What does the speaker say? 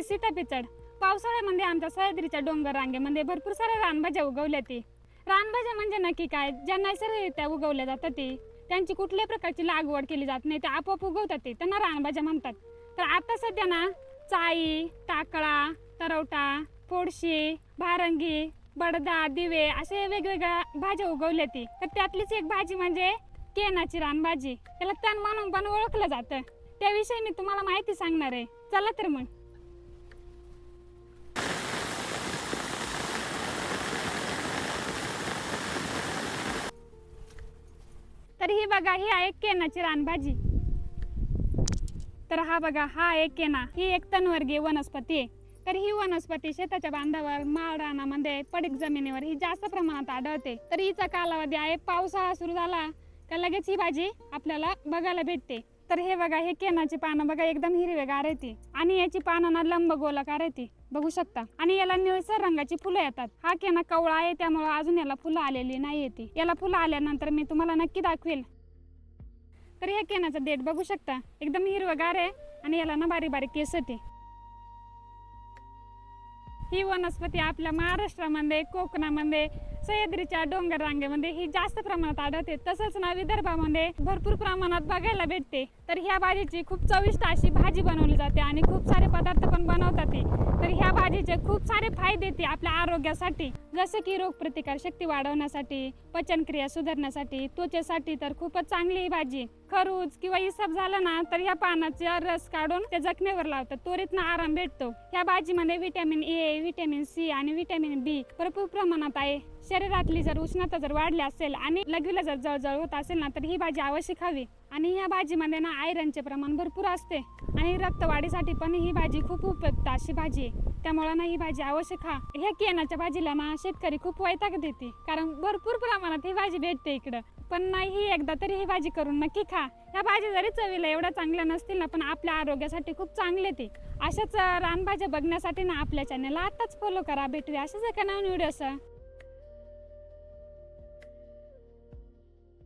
सीतापिचड. पावसाळ्यामध्ये आमच्या सह्याद्रीच्या डोंगर रांगेमध्ये भरपूर साऱ्या रानभाज्या उगवल्या. ती रानभाज्या म्हणजे नक्की काय? ज्या नैसर्गिकरित्या उगवल्या जातात ती, त्यांची कुठल्याही प्रकारची लागवड केली जात नाही, ते आपोआप उगवतात, ते त्यांना रानभाज्या म्हणतात. तर आता सध्या ना चाई, टाकळा, तरवटा, फोडशी, भारंगी, बडदा, दिवे असे वेगवेगळ्या भाज्या उगवल्या. ती तर त्यातलीच एक भाजी म्हणजे केनाची रानभाजी. त्याला तण म्हणून पण ओळखलं जातं. त्याविषयी मी तुम्हाला माहिती सांगणार आहे. चला तर मग. तर ही बघा, ही आहे केनाची रानभाजी. तर हा बघा, हा आहे केना. ही एक तणवर्गीय वनस्पती आहे. तर ही वनस्पती शेताच्या बांधावर, माळ रानामध्ये, पडीक जमिनीवर ही जास्त प्रमाणात आढळते. तर हिचा कालावधी आहे पावसाळा सुरू झाला का लगेच ही भाजी आपल्याला बघायला भेटते. तर हे बघा, हे केनाची पानं बघा, एकदम हिरवेगार आहे ती, आणि याची पानं ना लंब गोलाकार आहे ती, बघू शकता. आणि याला निळसर रंगाची फुलं येतात. हा केना कवळा आहे, त्यामुळे अजून याला फुलं आलेली नाहीये. ती याला फुलं आल्यानंतर मी तुम्हाला नक्की दाखवेल. तर हे केनाचं देठ बघू शकता, एकदम हिरवगार आहे, आणि याला ना बारीक बारीक केस येते. ही वनस्पती आपल्या महाराष्ट्रामध्ये, कोकणामध्ये, सह्याद्रीच्या डोंगर रांगेमध्ये ही जास्त प्रमाणात आढळते. तसंच ना विदर्भामध्ये भरपूर प्रमाणात बघायला भेटते. तर ह्या भाजीची खूप चविष्ट अशी भाजी बनवली जाते, आणि खूप सारे पदार्थ पण बनवतात ते. तर ह्या भाजीचे खूप सारे फायदे ते आपल्या आरोग्यासाठी, जसे की रोगप्रतिकार शक्ती वाढवण्यासाठी, पचनक्रिया सुधारण्यासाठी, त्वचेसाठी तर खूपच चांगली ही भाजी. खरूज किंवा इसब झालं ना तर ह्या पानाचा रस काढून त्या जखमेवर लावतात, त्वरित आराम भेटतो. ह्या भाजीमध्ये व्हिटॅमिन ए, व्हिटॅमिन सी आणि व्हिटॅमिन बी भरपूर प्रमाणात आहे. शरीरातली जर उष्णता जर वाढली असेल आणि लघवीला जर जळजळ होत असेल ना तर ही भाजी अवश्य खावी. आणि ह्या भाजीमध्ये ना आयरनचे प्रमाण भरपूर असते, आणि रक्तवाढीसाठी पण ही भाजी खूप उपयुक्त अशी भाजी आहे. त्यामुळे ना ही भाजी अवश्य खा. ह्या केनाच्या भाजीला ना शेतकरी खूप वैताग देते, कारण भरपूर प्रमाणात ही भाजी भेटते इकडं. पण नाही, एकदा तरी ही भाजी करून नक्की खा. ह्या भाजी जरी चवीला एवढ्या चांगल्या नसतील ना, पण आपल्या आरोग्यासाठी खूप चांगले ते. अशाच रानभाज्या बघण्यासाठी ना आपल्या चॅनलला आताच फॉलो करा. भेटूया अशाच एका नवीन व्हिडिओ.